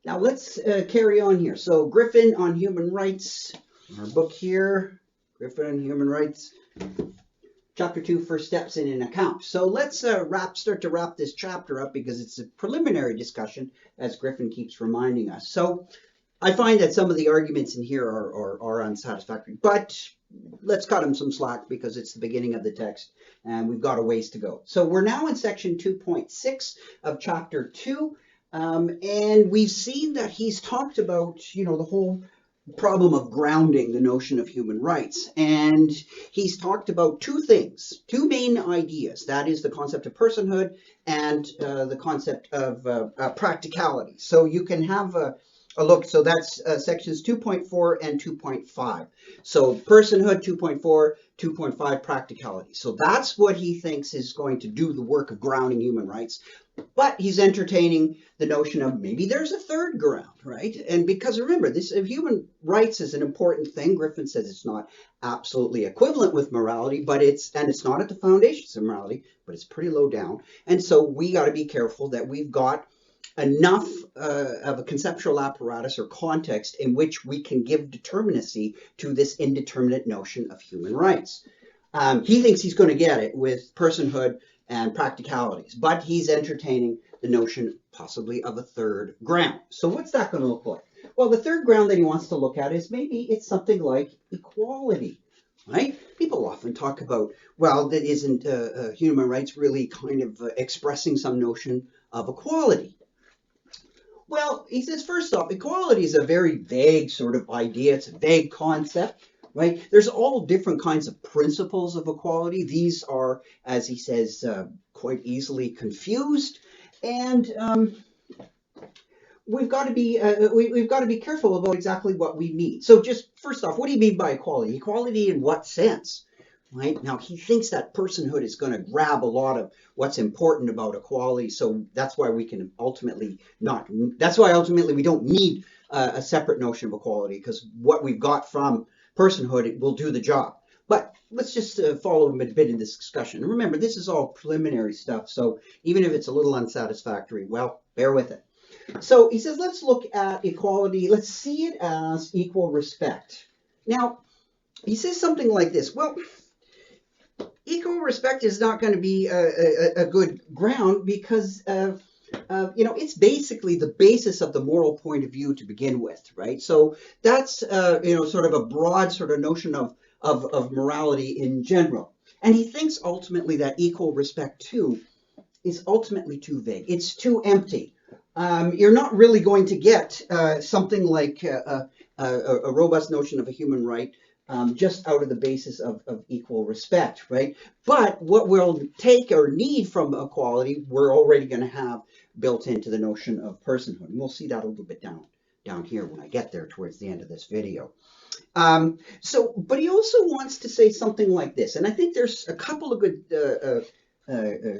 Now let's carry on here. So Griffin on human rights, our book here, Griffin on human rights, chapter 2, first steps in an account. So let's start to wrap this chapter up because it's a preliminary discussion, as Griffin keeps reminding us. So I find that some of the arguments in here are unsatisfactory, but let's cut him some slack because it's the beginning of the text and we've got a ways to go. So we're now in section 2.6 of chapter 2. And we've seen that he's talked about, the whole problem of grounding the notion of human rights. And he's talked about two things, two main ideas. That is the concept of personhood and the concept of practicality. So you can have a look. So that's sections 2.4 and 2.5. So personhood 2.4, 2.5 practicality. So that's what he thinks is going to do the work of grounding human rights. But he's entertaining the notion of maybe there's a third ground, right? And because remember, this human rights is an important thing. Griffin says it's not absolutely equivalent with morality, but it's not at the foundations of morality, but it's pretty low down. And so we got to be careful that we've got enough of a conceptual apparatus or context in which we can give determinacy to this indeterminate notion of human rights. He thinks he's going to get it with personhood and practicalities, but he's entertaining the notion possibly of a third ground. So what's that going to look like? Well, the third ground that he wants to look at is maybe it's something like equality, right? People often talk about, well, that isn't human rights really kind of expressing some notion of equality? Well, he says, first off, equality is a very vague sort of idea. It's a vague concept. Right? There's all different kinds of principles of equality. These are, as he says, quite easily confused, and we've got to be careful about exactly what we mean. So, just first off, what do you mean by equality? Equality in what sense? Right? Now, he thinks that personhood is going to grab a lot of what's important about equality. So that's why we can ultimately not. That's why ultimately we don't need a separate notion of equality, because what we've got from personhood, it will do the job. But let's just follow him a bit in this discussion. And remember, this is all preliminary stuff, so even if it's a little unsatisfactory, well, bear with it. So he says, let's look at equality. Let's see it as equal respect. Now, he says something like this. Well, equal respect is not going to be a good ground because it's basically the basis of the moral point of view to begin with, right? So that's, sort of a broad sort of notion of morality in general. And he thinks ultimately that equal respect too is ultimately too vague. It's too empty. You're not really going to get something like a robust notion of a human right just out of the basis of equal respect, right? But what we'll take or need from equality, we're already going to have built into the notion of personhood. And we'll see that a little bit down here when I get there towards the end of this video. But he also wants to say something like this, and I think there's a couple of good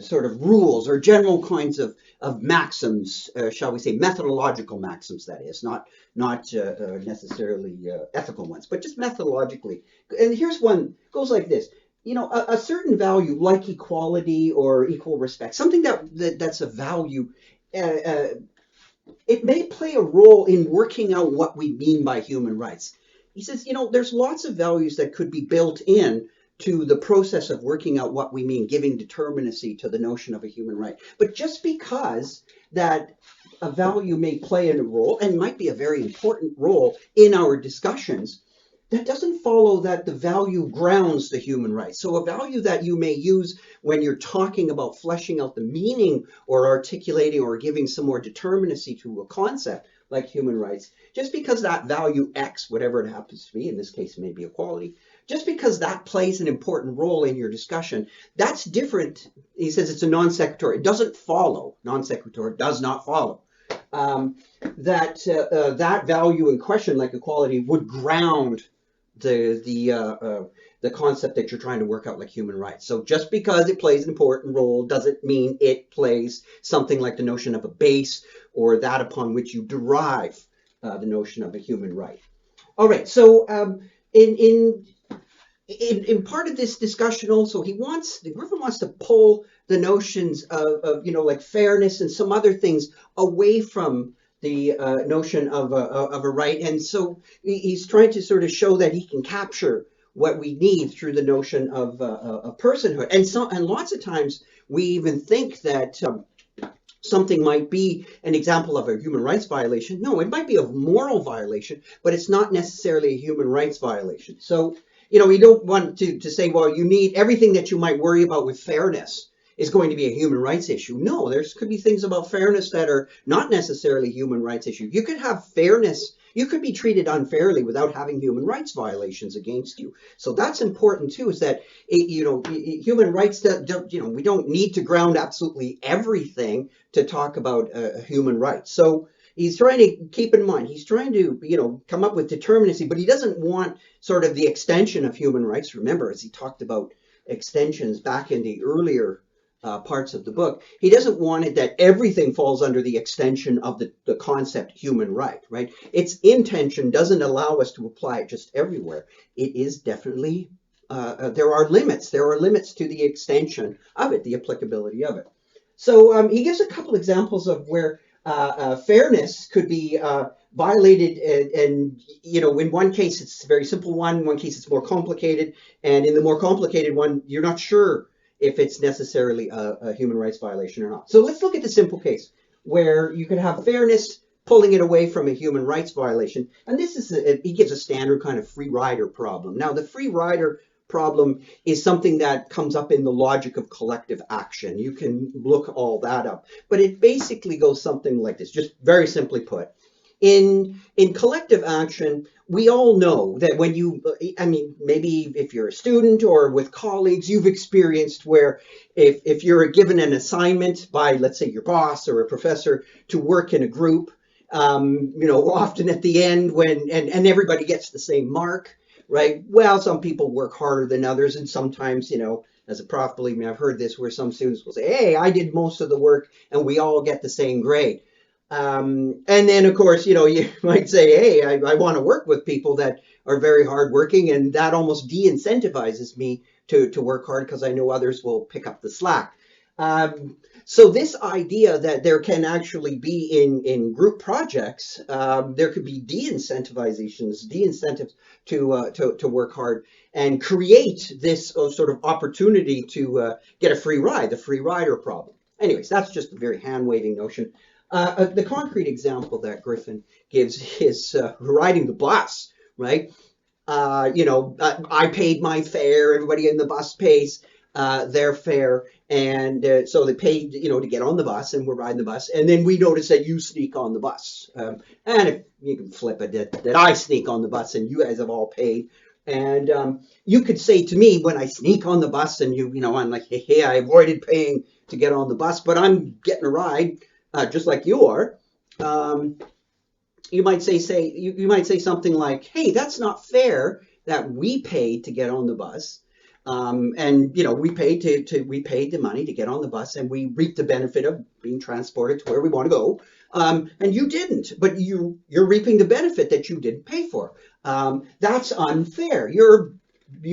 sort of rules or general kinds of maxims, shall we say, methodological maxims, that is, not necessarily ethical ones, but just methodologically. And here's one, goes like this. A certain value like equality or equal respect, something that's a value, it may play a role in working out what we mean by human rights. He says, there's lots of values that could be built in to the process of working out what we mean, giving determinacy to the notion of a human right. But just because that a value may play a role, and might be a very important role in our discussions, that doesn't follow that the value grounds the human right. So a value that you may use when you're talking about fleshing out the meaning or articulating or giving some more determinacy to a concept like human rights, just because that value X, whatever it happens to be, in this case maybe equality, just because that plays an important role in your discussion, that's different. He says it's a non sequitur. It doesn't follow, non sequitur does not follow, that value in question, like equality, would ground the concept that you're trying to work out, like human rights. So just because it plays an important role doesn't mean it plays something like the notion of a base or that upon which you derive the notion of a human right. All right, so in part of this discussion also, Griffin wants to pull the notions of like fairness and some other things away from notion of a right. And so he's trying to sort of show that he can capture what we need through the notion of personhood. And lots of times we even think that something might be an example of a human rights violation. No, it might be a moral violation, but it's not necessarily a human rights violation. So, we don't want to say, well, you need everything that you might worry about with fairness is going to be a human rights issue. No, there could be things about fairness that are not necessarily human rights issues. You could have fairness. You could be treated unfairly without having human rights violations against you. So that's important too, is that, human rights, we don't need to ground absolutely everything to talk about human rights. So he's trying to keep in mind, he's trying to, come up with determinacy, but he doesn't want sort of the extension of human rights. Remember, as he talked about extensions back in the earlier parts of the book, he doesn't want it that everything falls under the extension of the concept human right, right? Its intention doesn't allow us to apply it just everywhere. It is definitely, there are limits. There are limits to the extension of it, the applicability of it. So he gives a couple examples of where fairness could be violated, and in one case it's a very simple one, in one case it's more complicated, and in the more complicated one, you're not sure if it's necessarily a human rights violation or not. So let's look at the simple case where you could have fairness pulling it away from a human rights violation. And this is, he gives a standard kind of free rider problem. Now, the free rider problem is something that comes up in the logic of collective action. You can look all that up. But it basically goes something like this, just very simply put. In collective action, we all know that when maybe if you're a student or with colleagues, you've experienced where if you're given an assignment by, let's say, your boss or a professor to work in a group, often at the end and everybody gets the same mark, right? Well, some people work harder than others, and sometimes, as a prof, believe me, I've heard this where some students will say, hey, I did most of the work and we all get the same grade. And then, of course, you might say, hey, I want to work with people that are very hardworking, and that almost de-incentivizes me to work hard because I know others will pick up the slack. So this idea that there can actually be in group projects, there could be de-incentives to work hard and create this sort of opportunity to get a free ride, the free rider problem. Anyways, that's just a very hand-waving notion. The concrete example that Griffin gives is riding the bus, right? I paid my fare, everybody in the bus pays their fare, and so they paid, to get on the bus, and we're riding the bus, and then we notice that you sneak on the bus. And if you can flip it, that I sneak on the bus and you guys have all paid. And you could say to me when I sneak on the bus and I'm like, hey, I avoided paying to get on the bus, but I'm getting a ride. Just like you are, you might say you might say something like, "Hey, that's not fair that we paid to get on the bus, and we paid we paid the money to get on the bus, and we reaped the benefit of being transported to where we want to go, and you didn't. But you're reaping the benefit that you didn't pay for. That's unfair. You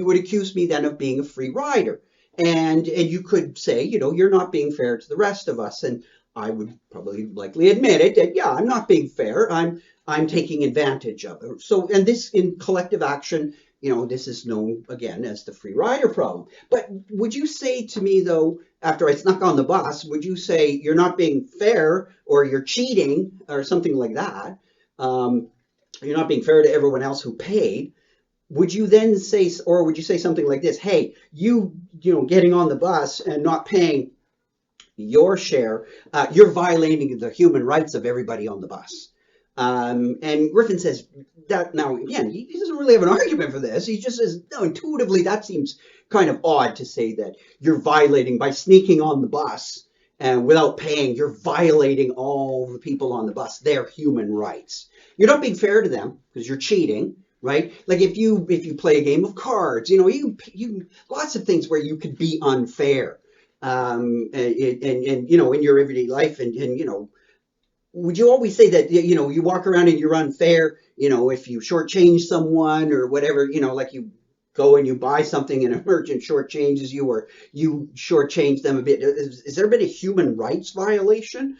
would accuse me then of being a free rider, and you could say, you're not being fair to the rest of us, and I would probably likely admit it, that, yeah, I'm not being fair. I'm taking advantage of it. So, and this in collective action, this is known again as the free rider problem. But would you say to me, though, after I snuck on the bus, would you say you're not being fair or you're cheating or something like that? You're not being fair to everyone else who paid. Would you then say, or would you say something like this? Hey, you getting on the bus and not paying your share, you're violating the human rights of everybody on the bus. And Griffin says that, now again, he doesn't really have an argument for this. He just says, no, intuitively that seems kind of odd to say that you're violating by sneaking on the bus and without paying, you're violating all the people on the bus, their human rights. You're not being fair to them because you're cheating, right? Like if you play a game of cards, you lots of things where you could be unfair. And in your everyday life, and would you always say that you walk around and you're unfair, if you shortchange someone or whatever, like you go and you buy something and a merchant shortchanges you, or you shortchange them a bit? Is there been a human rights violation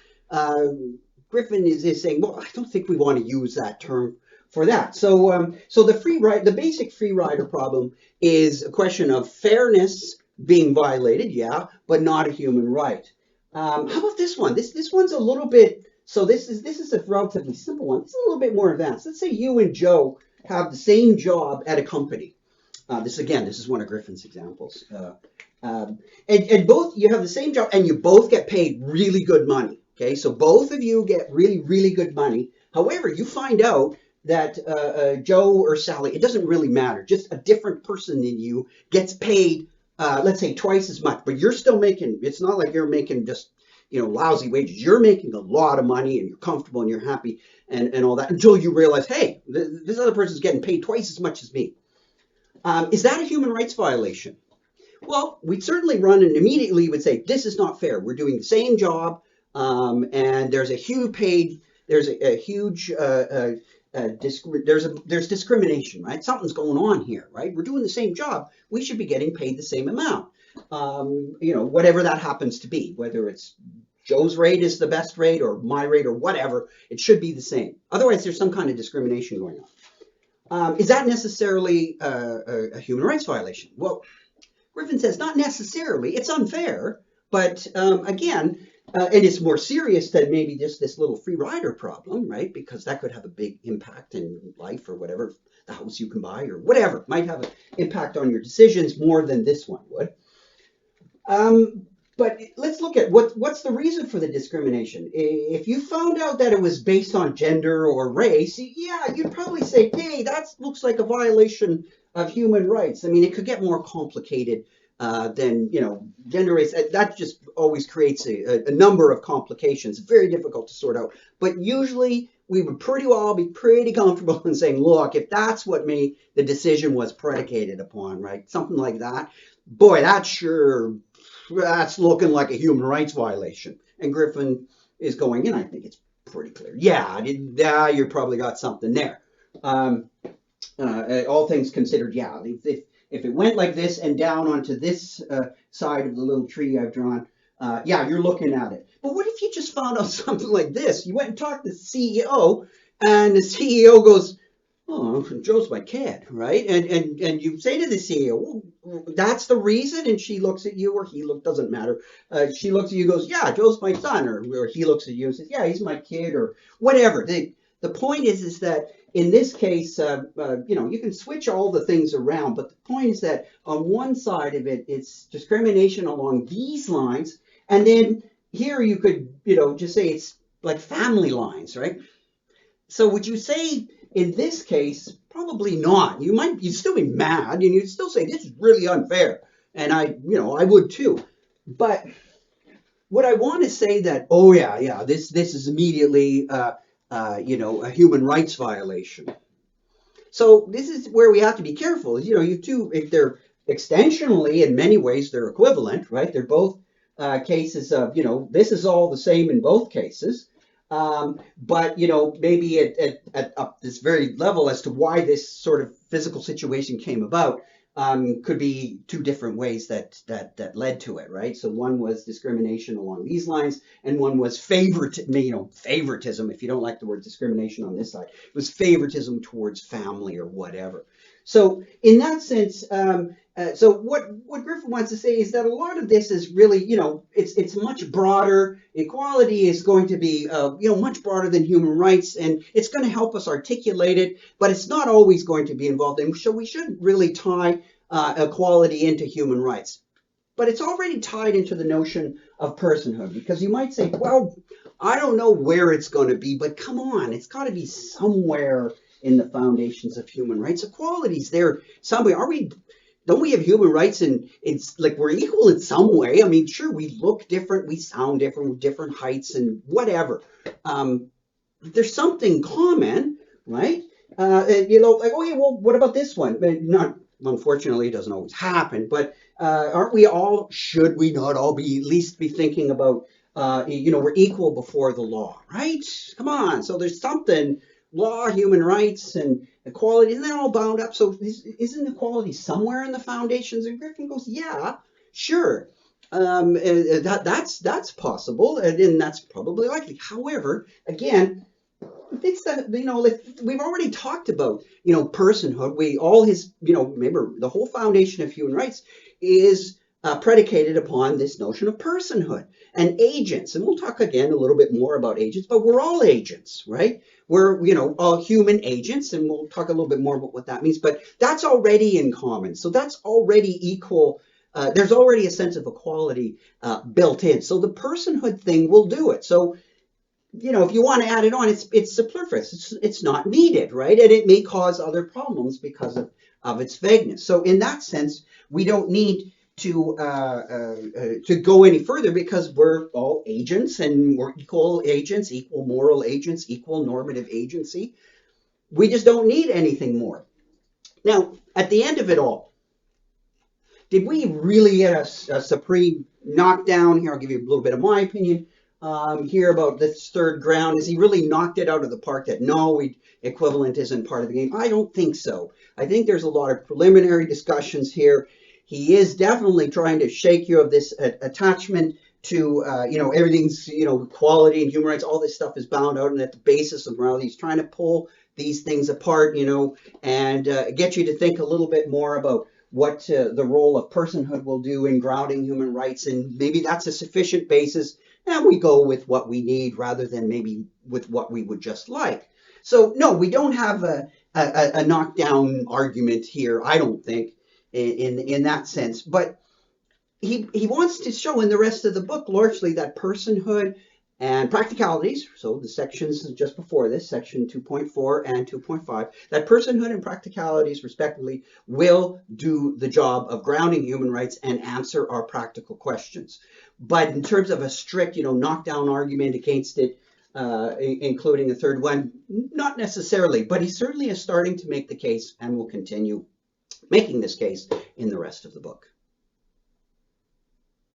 Griffin is saying, well, I don't think we want to use that term for that. So the basic free rider problem is a question of fairness being violated, yeah, but not a human right. How about this one? This one's a little bit. So this is a relatively simple one. It's a little bit more advanced. Let's say you and Joe have the same job at a company. This is one of Griffin's examples. And both you have the same job and you both get paid really good money. Okay, so both of you get really, really good money. However, you find out that Joe or Sally, it doesn't really matter. Just a different person than you gets paid, let's say twice as much, but you're still making. It's not like you're making just lousy wages. You're making a lot of money and you're comfortable and you're happy and all that until you realize, hey, this other person's getting paid twice as much as me. Is that a human rights violation? Well, we'd certainly run and immediately would say, this is not fair. We're doing the same job, and there's a huge there's discrimination, right? Something's going on here, right? We're doing the same job. We should be getting paid the same amount. Whatever that happens to be, whether it's Joe's rate is the best rate or my rate or whatever, it should be the same. Otherwise, there's some kind of discrimination going on. Is that necessarily a human rights violation? Well, Griffin says not necessarily. It's unfair, but again, and it's more serious than maybe just this little free rider problem, right? Because that could have a big impact in life or whatever, the house you can buy or whatever might have an impact on your decisions more than this one would. But let's look at what's the reason for the discrimination. If you found out that it was based on gender or race, yeah, you'd probably say, hey, that looks like a violation of human rights. I mean, it could get more complicated than, gender, race. That just always creates a number of complications. Very difficult to sort out. But usually we would pretty well be pretty comfortable in saying, look, if that's what the decision was predicated upon, right? Something like that. Boy, that's looking like a human rights violation. And Griffin is going, I think it's pretty clear. Yeah, you probably got something there. All things considered, yeah, if it went like this and down onto this side of the little tree I've drawn, yeah, you're looking at it. But what if you just found out something like this? You went and talked to the CEO, and the CEO goes, oh, Joe's my kid, right? And you say to the CEO, well, that's the reason? And she looks at you, or doesn't matter. She looks at you and goes, yeah, Joe's my son. Or he looks at you and says, yeah, he's my kid, or whatever. The point is that in this case, you can switch all the things around, but the point is that on one side of it, it's discrimination along these lines, and then here you could, just say it's like family lines, right? So would you say in this case, probably not. You'd still be mad, and you'd still say this is really unfair, and I would too. But would I want to say that, oh yeah, this is immediately a human rights violation? So this is where we have to be careful. If they're extensionally, in many ways, they're equivalent, right? They're both cases of, this is all the same in both cases. But, maybe at this very level as to why this sort of physical situation came about, could be two different ways that led to it, right? So one was discrimination along these lines, and one was favoritism, if you don't like the word discrimination on this side. It was favoritism towards family or whatever. So in that sense, so what Griffin wants to say is that a lot of this is really, it's much broader. Equality is going to be, much broader than human rights, and it's going to help us articulate it, but it's not always going to be involved in. So we shouldn't really tie equality into human rights. But it's already tied into the notion of personhood, because you might say, well, I don't know where it's going to be, but come on, it's got to be somewhere in the foundations of human rights. Equality's there somewhere. Don't we have human rights, and it's like we're equal in some way? I mean, sure, we look different, we sound different, with different heights and whatever. There's something common, right? Like, oh yeah, well, what about this one? Unfortunately, it doesn't always happen, but should we not all be at least be thinking about, we're equal before the law, right? Come on. So there's something, law, human rights, and equality, isn't that all bound up? So isn't equality somewhere in the foundations? And Griffin goes, yeah, sure. That's possible, and that's probably likely. However, again, it's that, we've already talked about, personhood. Remember, the whole foundation of human rights is predicated upon this notion of personhood and agents. And we'll talk again a little bit more about agents, but we're all agents, right? We're, all human agents, and we'll talk a little bit more about what that means, but that's already in common. So that's already equal. There's already a sense of equality built in. So the personhood thing will do it. So if you want to add it on, it's superfluous. It's not needed, right? And it may cause other problems because of its vagueness. So in that sense, we don't need to go any further because we're all agents and we're equal agents, equal moral agents, equal normative agency. We just don't need anything more. Now, at the end of it all, did we really get a supreme knockdown here? I'll give you a little bit of my opinion. Here about this third ground. Is he really knocked it out of the park that no, equivalent isn't part of the game? I don't think so. I think there's a lot of preliminary discussions here. He is definitely trying to shake you of this attachment to, everything's, equality and human rights. All this stuff is bound out and at the basis of morality. He's trying to pull these things apart, and get you to think a little bit more about what the role of personhood will do in grounding human rights. And maybe that's a sufficient basis. And we go with what we need rather than maybe with what we would just like. So no, we don't have a knockdown argument here, I don't think, in that sense. But he wants to show in the rest of the book largely that personhood and practicalities, so the sections just before this, section 2.4 and 2.5, that personhood and practicalities, respectively, will do the job of grounding human rights and answer our practical questions. But in terms of a strict, knockdown argument against it, including a third one, not necessarily, but he certainly is starting to make the case and will continue making this case in the rest of the book.